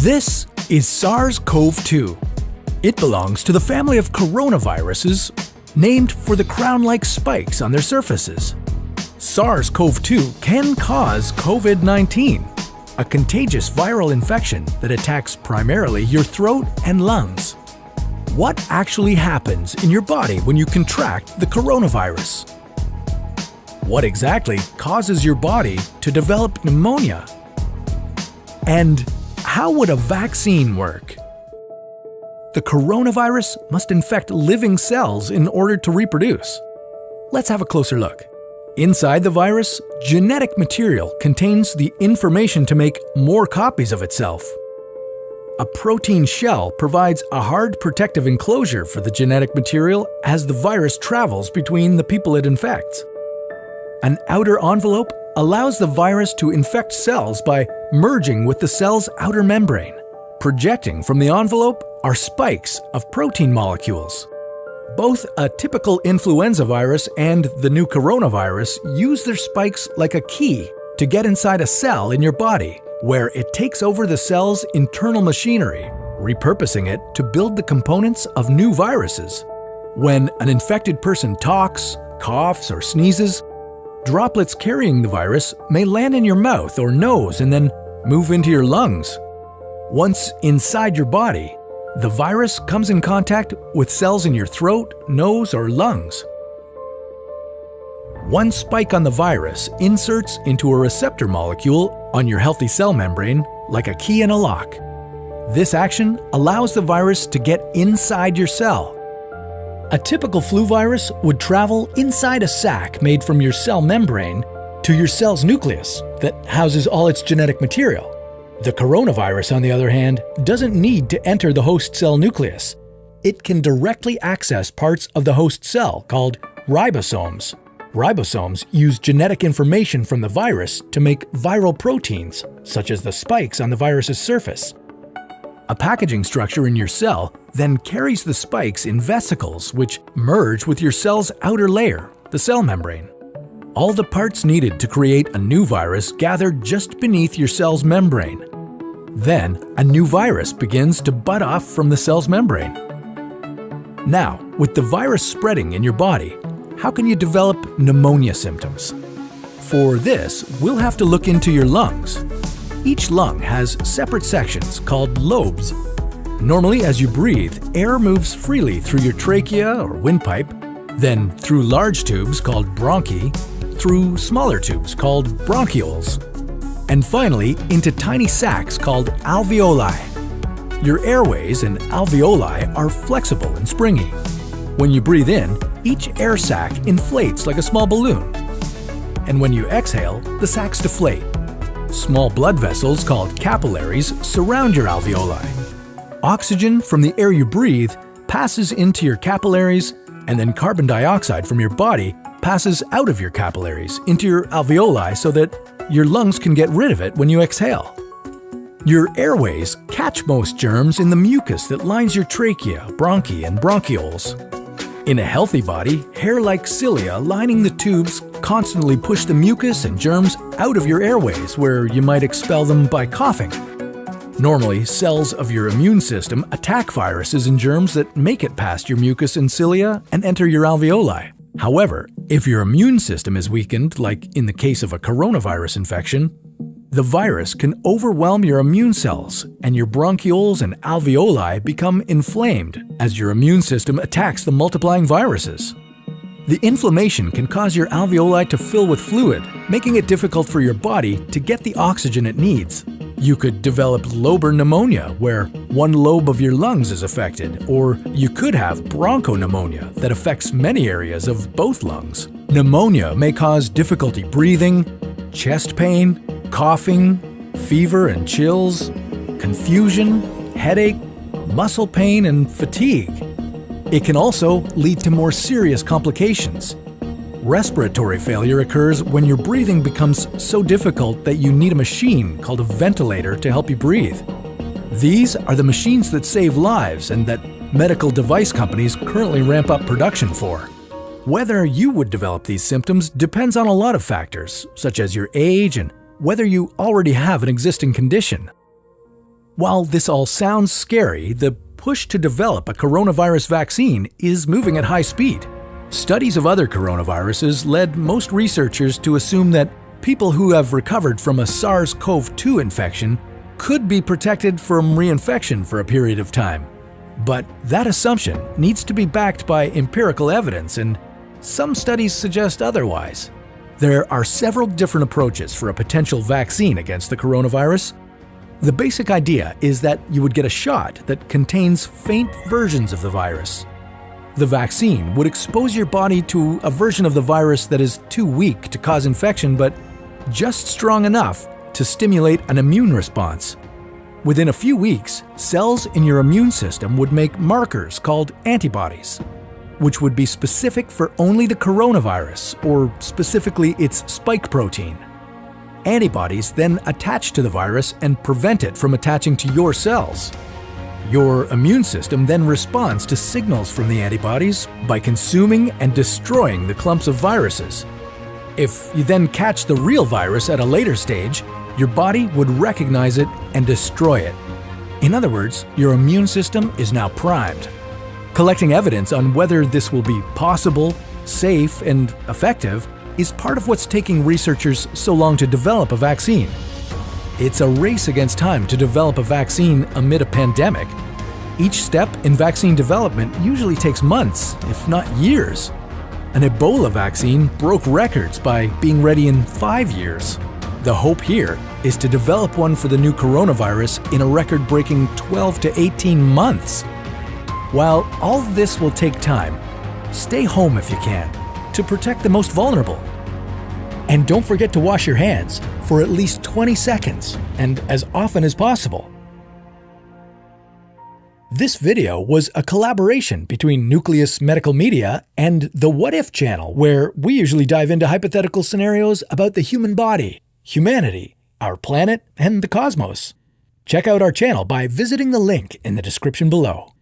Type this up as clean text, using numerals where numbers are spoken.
This is SARS-CoV-2. It belongs to the family of coronaviruses named for the crown-like spikes on their surfaces. SARS-CoV-2 can cause COVID-19, a contagious viral infection that attacks primarily your throat and lungs. What actually happens in your body when you contract the coronavirus? What exactly causes your body to develop pneumonia? And how would a vaccine work? The coronavirus must infect living cells in order to reproduce. Let's have a closer look. Inside the virus, genetic material contains the information to make more copies of itself. A protein shell provides a hard protective enclosure for the genetic material as the virus travels between the people it infects. An outer envelope allows the virus to infect cells by merging with the cell's outer membrane. Projecting from the envelope are spikes of protein molecules. Both a typical influenza virus and the new coronavirus use their spikes like a key to get inside a cell in your body, where it takes over the cell's internal machinery, repurposing it to build the components of new viruses. When an infected person talks, coughs, or sneezes, droplets carrying the virus may land in your mouth or nose and then move into your lungs. Once inside your body, the virus comes in contact with cells in your throat, nose, or lungs. One spike on the virus inserts into a receptor molecule on your healthy cell membrane like a key in a lock. This action allows the virus to get inside your cell. A typical flu virus would travel inside a sac made from your cell membrane to your cell's nucleus that houses all its genetic material. The coronavirus, on the other hand, doesn't need to enter the host cell nucleus. It can directly access parts of the host cell called ribosomes. Ribosomes use genetic information from the virus to make viral proteins, such as the spikes on the virus's surface. A packaging structure in your cell then carries the spikes in vesicles which merge with your cell's outer layer, the cell membrane. All the parts needed to create a new virus gather just beneath your cell's membrane. Then, a new virus begins to bud off from the cell's membrane. Now, with the virus spreading in your body, how can you develop pneumonia symptoms? For this, we'll have to look into your lungs. Each lung has separate sections called lobes. Normally, as you breathe, air moves freely through your trachea or windpipe, then through large tubes called bronchi, through smaller tubes called bronchioles, and finally into tiny sacs called alveoli. Your airways and alveoli are flexible and springy. When you breathe in, each air sac inflates like a small balloon. And when you exhale, the sacs deflate. Small blood vessels called capillaries surround your alveoli. Oxygen from the air you breathe passes into your capillaries, and then carbon dioxide from your body passes out of your capillaries into your alveoli so that your lungs can get rid of it when you exhale. Your airways catch most germs in the mucus that lines your trachea, bronchi, and bronchioles. In a healthy body, hair-like cilia lining the tubes constantly push the mucus and germs out of your airways, where you might expel them by coughing. Normally, cells of your immune system attack viruses and germs that make it past your mucus and cilia and enter your alveoli. However, if your immune system is weakened, like in the case of a coronavirus infection, the virus can overwhelm your immune cells, and your bronchioles and alveoli become inflamed as your immune system attacks the multiplying viruses. The inflammation can cause your alveoli to fill with fluid, making it difficult for your body to get the oxygen it needs. You could develop lobar pneumonia, where one lobe of your lungs is affected, or you could have bronchopneumonia that affects many areas of both lungs. Pneumonia may cause difficulty breathing, chest pain, coughing, fever and chills, confusion, headache, muscle pain, and fatigue. It can also lead to more serious complications. Respiratory failure occurs when your breathing becomes so difficult that you need a machine called a ventilator to help you breathe. These are the machines that save lives and that medical device companies currently ramp up production for. Whether you would develop these symptoms depends on a lot of factors, such as your age and whether you already have an existing condition. While this all sounds scary, the push to develop a coronavirus vaccine is moving at high speed. Studies of other coronaviruses led most researchers to assume that people who have recovered from a SARS-CoV-2 infection could be protected from reinfection for a period of time. But that assumption needs to be backed by empirical evidence, and some studies suggest otherwise. There are several different approaches for a potential vaccine against the coronavirus. The basic idea is that you would get a shot that contains faint versions of the virus. The vaccine would expose your body to a version of the virus that is too weak to cause infection, but just strong enough to stimulate an immune response. Within a few weeks, cells in your immune system would make markers called antibodies, which would be specific for only the coronavirus, or specifically its spike protein. Antibodies then attach to the virus and prevent it from attaching to your cells. Your immune system then responds to signals from the antibodies by consuming and destroying the clumps of viruses. If you then catch the real virus at a later stage, your body would recognize it and destroy it. In other words, your immune system is now primed. Collecting evidence on whether this will be possible, safe, and effective is part of what's taking researchers so long to develop a vaccine. It's a race against time to develop a vaccine amid a pandemic. Each step in vaccine development usually takes months, if not years. An Ebola vaccine broke records by being ready in 5 years. The hope here is to develop one for the new coronavirus in a record-breaking 12 to 18 months. While all this will take time, stay home if you can, to protect the most vulnerable. And don't forget to wash your hands for at least 20 seconds, and as often as possible. This video was a collaboration between Nucleus Medical Media and the What If channel, where we usually dive into hypothetical scenarios about the human body, humanity, our planet, and the cosmos. Check out our channel by visiting the link in the description below.